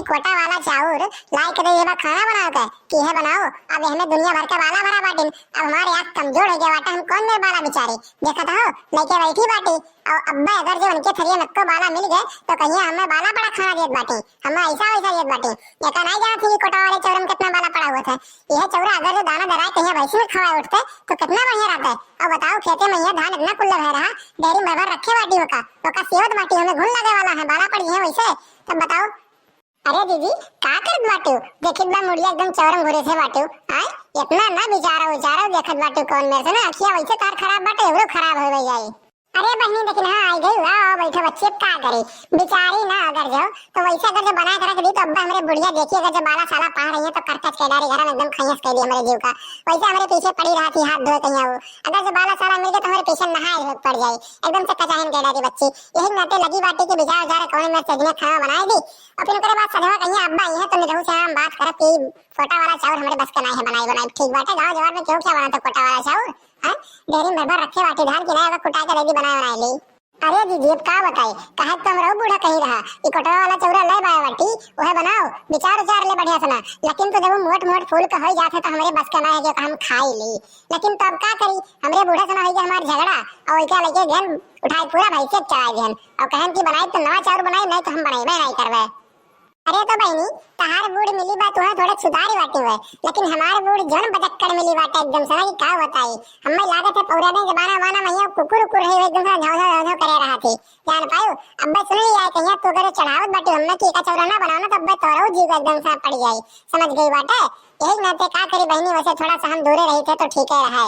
कोटा वाला चाउर लाई के ये बा खाना बनाओ के कि है बनाओ। अब हमें दुनिया भर के बाला भरा बाटी। अब हमारे आँख कमजोर हो गया बाटा, हम कौन मेरे बाला बेचारे देखा था लेके बैठी बाटी। और अब्बा अगर जो उनके थरिये में बाला मिल गए तो कहिए हमें बाला बड़ा खाना देत बाटी, हमें ऐसा वैसा देत बाटी। ये का नहीं जाना थी कि कोटा वाले चाउर में कितना बाला पड़ा हुआ था। यह चाउर अगर जो दाना दराए कहीं भैंसी में खवाए उठते तो कितना बढ़िया रहता है। अब बताओ खेते में यह धान इतना कुल्ला रह रहा, डेयरी में भर रखे बाटी होका सेवत बाटी हमें घुन लगे वाला है, बाला पड़ी है वैसे। तब बताओ अरे दीदी का करत बाटू, देखित बा मुड़िया एकदम चौरम घुरे थे बाटू। आय इतना ना विचारो देखत बाटू कौन मेरे से ना अखिया वैसे तार खराब बाटे एवरो खराब हो जाए। अरे बहनी लेकिन हाँ आई गई वाह बैठो बच्चे का करे बेचारी ना अगर जाओ तो वैसे अगर जो बना कर रख दी तो अब्बा हमारे बुढ़िया देखिए अगर जो बाला साला पा रही है तो करकच के डारी घर में एकदम खैस कर दी हमारे जीव का। वैसे हमारे पीछे पड़ी रहा थी हाथ धोए कहीं वो अगर जो बाला साला मिल गया तो हमारे पीछे नहाए हुए पड़ जाए एकदम से कचाहन के डारी बच्ची। यही नाते लगी बाटी के बिजार जा कौन में सजने खाना बनाए दी और फिर उसके बाद सधवा कहीं अब्बा ये तो निरहु से हम बात करब कि कोटा वाला चाउर हमारे बस का नहीं है बनाई ठीक बाटे। गाँव जवार में क्यों क्या बना था कोटा वाला चाउर डेयरी में भर रखे बाटी धान की नहीं कुटा के रेडी बनाए ली। अरे दीदी अब का बताई कहे तो हमरा बूढ़ा कही रहा कि कोटवा वाला चौरा ले बाय बाटी वह बनाओ विचार ले बढ़िया सुना। लेकिन तो जब मोट फूल का हो जाते तो हमारे बस का ना है कि हम खाई ली। लेकिन तब का करी हमारे बूढ़ा सुना हो गया हमारे झगड़ा और वैसा लेके गन उठाई पूरा भैंसे चढ़ाई गन और कहन की बनाई तो नवा चाउर बनाई नहीं तो हम बनाई नहीं करवे। अरे तो बहनी तहार बूढ़ मिली बात वहाँ थोड़ा सुधारी बाटी हुए लेकिन हमारे बूढ़ जन बजक्कड़ मिली बात एकदम सना की क्या बताई हमें लागत है पौराने जमाना वाना मैया कुकुर है एकदम सा झाव करे रहा थी जान पायो। अब सुन लिया कहिया तो अगर चढ़ावत बाटी हमने की का चौरा ना बनाना तो अब तोरो जीव एकदम सा पड़ जाए समझ गई बात है। यही नाते का करी बहनी वैसे थोड़ा सा हम दूरे रहे थे तो ठीक है रहा।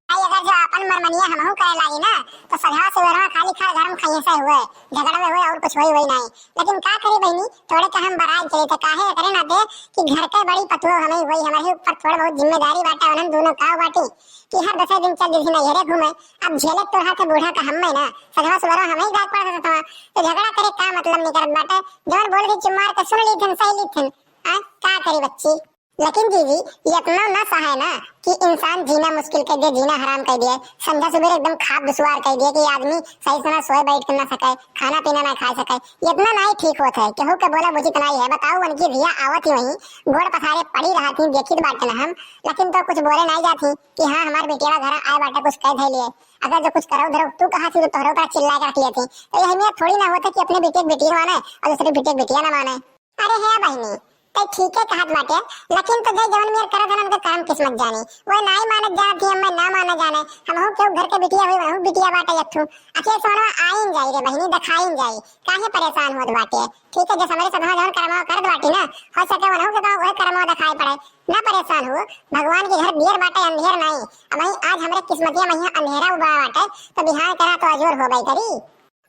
भाई अगर जो अपन मरमनिया हमहू करे लागी ना तो सजवा से वरवा खाली खा घर में खाइए से हुए झगड़ा में हुए और कुछ होई नहीं। लेकिन का करी बहनी थोड़े का हम बरात चले थे काहे करे ना दे कि घर के बड़ी पतुओ हमें वही हमारे ऊपर थोड़ा बहुत जिम्मेदारी बाटा उन्हें दोनों का बाटी कि हर 10 दिन चल दिन हेरे घूमे। अब झेले तो रहा था बूढ़ा का हमें ना सजवा से वरवा हमें ही गात पड़ा था तो झगड़ा करे का मतलब नहीं करत बाटा जोर बोल के चुमार के सुन ली थन सही ली थन का करी बच्ची। लेकिन दीदी ये इतना ना सहाय ना कि इंसान जीना मुश्किल कर दिया जीना हराम कर दिया संध्या सुबह एकदम खाप दुश्वार कर दिया कि आदमी सही समय सोए बैठ कर ना सके खाना पीना ना खा सके ये इतना ना ही ठीक होता है केहू के बोला मुझे इतना ही है। बताओ उनकी रिया आवत ही वही गोड़ पसारे पड़ी रहा थी देखी बाटे ना हम लेकिन तो कुछ बोले नहीं जाती कि हाँ हमारे बेटिया घर आए बाटे कुछ कह दे लिए अगर जो कुछ करो धरो तू कहा थी तो तोहरों का चिल्ला कर रख लिए थी तो यह हमें थोड़ी ना होता कि अपने बेटी माने और दूसरे बेटिया ना माने। अरे है बहनी तो ठीक है कहत बाटे लेकिन तो जय जवन मेर करत हन के काम किस्मत जाने वो नहीं मानत जात ही हम ना माना जाने हम हो क्यों घर के बिटिया हुई हम बिटिया बाटे यथु अके सोना आइन जाई रे बहनी दिखाइन जाई काहे परेशान होत बाटे। ठीक है जैसे हमारे सदमा जवन कर्मा करत बाटी ना हो सके वनहु के वह कर्मा दिखाई पड़े ना परेशान हो भगवान के घर देर बाटे अंधेर नहीं। अब आज हमरे किस्मतिया में अंधेरा उबा बाटे तो बिहार करा तो अजोर हो गई करी।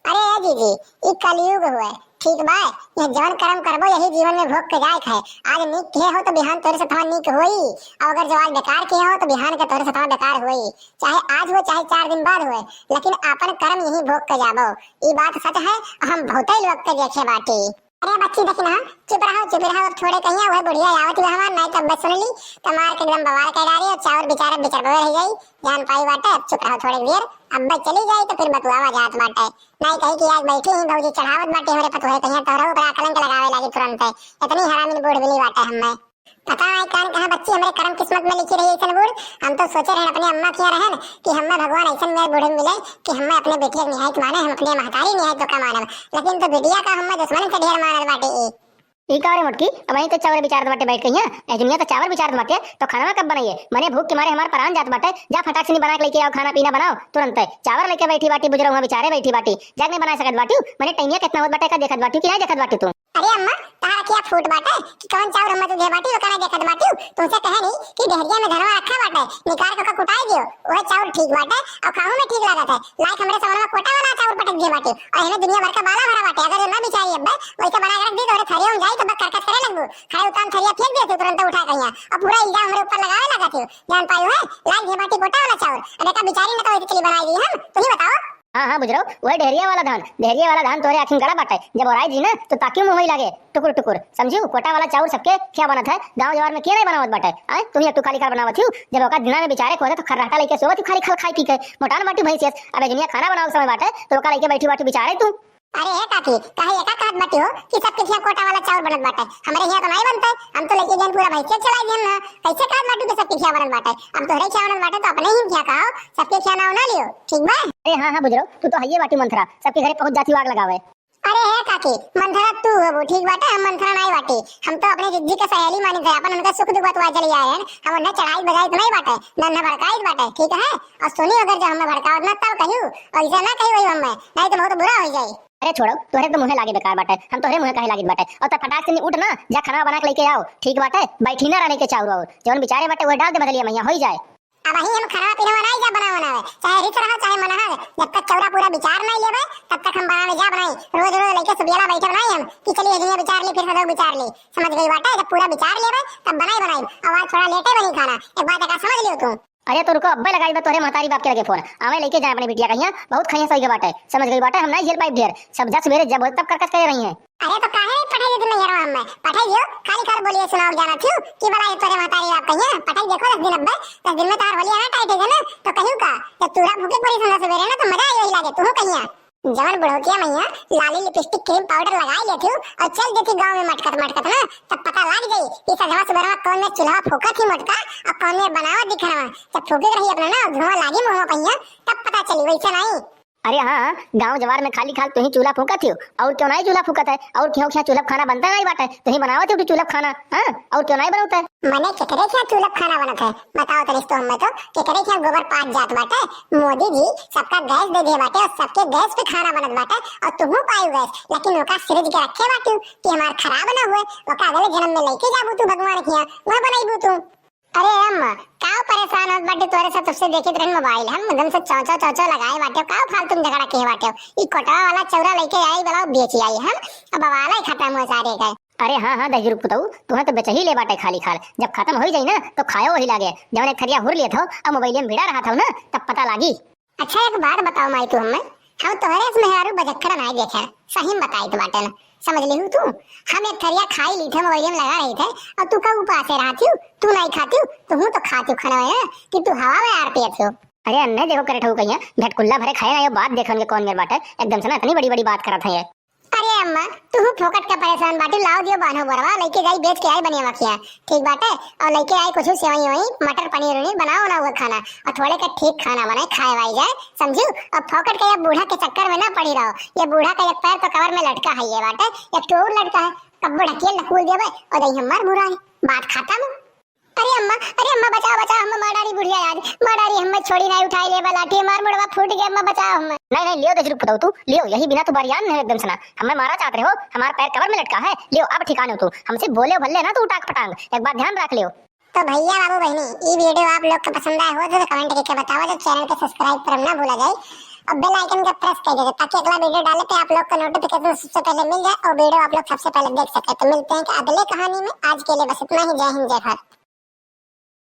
अरे दीदी ई कलयुग हुए ठीक बा ये जवन कर्म करबो यही जीवन में भोग के जाए है। आज नीक के हो तो बिहान तोरे से थोड़ा नीक होई और अगर जो आज बेकार के हो तो बिहान के तोरे से थोड़ा बेकार होई चाहे आज हो चाहे 4 दिन बाद हो लेकिन अपन कर्म यही भोग के जाबो ई बात सच है। हम बहुत ही लोग के देखे बाटी। अरे बच्ची देखना चुप रहो थोड़े कहिया वह बुढ़िया आवत हमार नहीं तब बस सुन ली तमार के एकदम बवाल कर डाली और चावल बेचारा बिचर रह जाई जान पाई बाटे। चुप रहो थोड़ी देर अब चली जाए तो फिर बतुआवा जात बाटे नहीं कही कि आज बैठी ही भौजी चढ़ावत बाटे हमरे पतोहे कहिया तोहरा ऊपर कलंक लगावे लागी तुरंत इतनी हरामी बूढ़ बिली बाटे हमें पता नहीं कान कहां बच्ची हमारे कर्म किस्मत में लिखी रही ऐसा बूढ़। हम तो सोचे रहे अपनी अम्मा किया रहन कि हमें भगवान ऐसा मेरे बूढ़े मिले कि हमें अपने बेटिया की निहायत माने हम अपने महतारी निहायत तो का माने लेकिन तो बिटिया का हमें दुश्मन से ढेर मानल बाटे ई कारे मुटकी अब वहीं तो चावल बिचार बाटे बैठ गई है दुनिया तो चावल बिचार बाटे तो खाना कब बनाइए मने भूख के मारे हमारे प्राण जात बाटे जा फटाक से बना के लेके आओ खाना पीना बनाओ तुरंत चावल लेके बैठी बाटी बुजुर्ग वहां बेचारे बैठी बाटी जाग नहीं बना सकत बाटी मने टैनिया कितना होत बाटे का देखत बाटी कि नहीं देखत बाटी तू। अरे अम्मा तारा क्या फूट बाटे कि कौन चावल हम तुझे बाटी वो कहना देखत बाटी तुमसे कहे नहीं कि डेहरिया में धनवा रखा बाटे निकाल के कुटाई दियो वह चावल ठीक बाटे और खाहू में ठीक लागत है लाइक हमरे समन में कोटा वाला चावल पटक दिए बाटे और हमें दुनिया भर का बाला भरा बाटे अगर ना बिचारी अब वैसे बना के रख दी तो थरिया में जाई तो बस करकट करे लगू खड़े उतान थरिया फेंक दिए तुरंत उठा कहिया और पूरा इल्जाम हमरे ऊपर लगावे लगा थे जान पाई है लाइक ये बाटी कोटा वाला चावल अरे का बिचारी ने तो इसके लिए बनाई दी हम तुम ही बताओ। हाँ बुझरो वह डेहरिया वाला धान तोरे आखिन गड़ा बाटे जब ओराई जी ना तो ताकि मुंह ही लागे टुकुर समझियो कोटा वाला चाउर सबके क्या बनत है गांव जवार में के नहीं बनावत बाटे आय तुम एक खाली खा बनावत हूं जब ओका दिना में बेचारे को तो खर्राटा लेके सोवत खाली खाई पी के मोटान बाटी भैंसियस अब दुनिया खाना बनाव समय बाटे तो ओका लेके बैठी बाटी बेचारे तू। अरे काकी काहे एका बात बाटी हो कि सबके यहाँ कोटा वाला चावल बनत बाटे, हमारे यहाँ तो नहीं बनता है। हम तो लेके जान पूरा भैंसे चला दियन ना, कैसे काट बाटू के सबके यहाँ बनत बाटे। अब तोहरे यहाँ बनत बाटे तो अपने ही क्या कहो, सबके यहाँ ना लियो, ठीक बा? अरे हाँ हाँ बुजरो, तू तो हइये बाटी मंथरा, सबके घरे पहुंच जाती आग लगावे। अरे है काकी, मंथरा तू हो वो, ठीक बाटे, हम मंथरा नहीं बाटी। हम तो अपने जिज्जी का सहेली मानी थे, अपन उनका सुख दुख बतवा चली आए हैं। हम उन्हें चढ़ाई बजाई तो नहीं बाटे, न भड़काई बाटे, ठीक है? और सुनी अगर जब हमें भड़काओ ना तब कहियो, और इसे ना कहियो हम में, नहीं तो बहुत बुरा हो जाए। अरे छोड़ो, तोहरे तो मुंह लागे बेकार बाटे, हम तोहरे मुंह काहे लागित बाटे। और त फटाक से उठ ना, जा खाना बना के लेके आओ, ठीक बाटे? बैठी ना रहने के चाउर और जौन बेचारे बाटे वो डाल दे बदलिया मैया होई जाए। अब ही हम खाना पीना बनाई जा बनावे, चाहे रिच रहा चाहे मना है, जब तक चौरा पूरा विचार नहीं लेवे तब तक हम बनावे जा बनाई। रोज रोज लेके सुबियाला बैठे बनाई हम कि चलिए दुनिया विचार ली फिर सदो विचार ली, समझ गई बाटे? जब पूरा विचार लेवे तब बनाई। और आज थोड़ा लेटे बनी खाना, एक बात का समझ लियो तू। अरे तो रुको, अब्बे लगाई बा तोहरे महतारी बाप के लगे फोन, आवे लेके जाए अपने बिटिया कहिया, बहुत खइया सही के बाटे, समझ गई बाटे? हम नहीं झेल पाइब ढेर, सब जा सवेरे जब तब करकस करे रही है। अरे तो काहे पठाई दे तुम यार, हम पठाई दियो, खाली खाली बोलिए सुनाओ जाना थी कि भला ये तोरे महतारी बाप कहिया पठाई देखो 10 दिन अब्बे, 10 दिन में तार होलिया ना टाइट है ना, तो कहियो का जब तूरा भूखे पड़ी संदा सवेरे ना तो मजा यही लागे। तू कहिया जवन बुढ़ोतिया मैया लाली लिपस्टिक क्रीम पाउडर लगाई लेती और चल देती गांव में मटकत ना, तब पता लग गई कि सजवा सुबह कौन में चूल्हा फूका थी मोटका और कौन में बनावट दिखा। जब फूकी रही अपना ना धुआं लागी मुंह पहिया तब पता चली, वैसे नहीं। अरे हाँ, गांव जवार में खाली खाल तू ही चूल्हा फूका थी, और क्यों नहीं चूल्हा फूकत है? और क्यों क्या चूल्हा खाना बनता नहीं बाटे, तू ही बनावत है चूल्हा खाना, हां? और क्यों नहीं बनता है? मने केकरे क्या चूल्हा खाना बनत है बताओ तो रिश्तो हमें तो केकरे क्या गोबर पात जात बाटे। मोदी जी सबका गैस दे दे बाटे और सबके गैस पे खाना बनत बाटे और तुहू पायू गैस, लेकिन ओका फ्रिज के रखे बाटू कि हमार खराब ना हुए, ओका अगले जन्म में लेके जाबू तू भगवान किया वो बनाईबू तू। अरे अम्मा काओ परेशान होत बाटे तोरे से, तुझसे देखित रहन मोबाइल, हम एकदम से चौचो चौचो लगाए बाटे, काओ फालतू झगड़ा के बाटे। ई कोटवा वाला चौरा लेके आई बलाओ बेची आई हम, अब वाला ही खत्म हो सारे का। अरे हाँ हाँ दही रुक बताऊ, तुम्हें तो बेच ही ले बाटे खाली खाल, जब खत्म हो जाई ना तो खायो वही लागे, जब एक खरिया हुर लिए थो अब मोबाइल में भिड़ा रहा था ना तब पता लागी। अच्छा एक बात बताओ माई तू हमें, हम तोहरे से मेहरारू बजक्करा नहीं देखे, सही में बताई तो बाटे ना, समझ ली तू? हम एक थरिया खाई ली थे, मोबाइल में लगा रही थे और तू का ऊपर से रहती तू नहीं खाती, तू तो खाती खाना है कि तू हवा में आर पियत हो। अरे अन्ने देखो करे ठहू कहिया भटकुल्ला भरे खाए ना, ये बात देखन के कौन मेरे बाटे एकदम से ना इतनी बड़ी बड़ी बात करत है ये। अरे अम्मा तू फोकट का परेशान बाटी, लाओ दियो बानो बरवा लेके जाई बेच के आई बनिया मखिया, ठीक बाटे? और लेके आई कुछ सेवई वही मटर पनीर उनीर बनाओ ना वो खाना और थोड़े का ठीक खाना बनाए खाए वाई जाए, समझू? और फोकट का ये बूढ़ा के चक्कर में ना पड़ी रहो, ये बूढ़ा का एक पैर तो कवर में लटका है ये बाटे, एक टोर लटका है, कब्बो ढकेल नकुल देबे और दही हमार मुरा है बात खाता में। अरे अम्मा बचाओ बचाओ, हम माडारी बुढ़िया आज माडारी, हम छोड़ी नहीं उठाई ले लाठी, मार मुड़वा फूट गया, अम्मा बचाओ हम। नहीं लियो दही रुक बताऊ, तू लियो, यही बिना तू बरियान है एकदम से ना, हमें मारा चाहते हो, हमारा पैर कवर में लटका है, लियो अब ठिकाने हो तू, हमसे बोले भल्ले ना तू टाक पटांग, एक बात ध्यान रख लियो। तो भैया बाबू बहनी ये वीडियो आप लोग को पसंद आया हो तो कमेंट करके बताओ, जो चैनल को सब्सक्राइब करना ना भूला जाए और बेल आइकन का प्रेस कर दीजिए ताकि अगला वीडियो डाले तो आप लोग को नोटिफिकेशन सबसे पहले मिल जाए और वीडियो आप लोग सबसे पहले देख सके। तो मिलते हैं अगले कहानी में, आज के लिए बस इतना ही। जय हिंद जय भारत।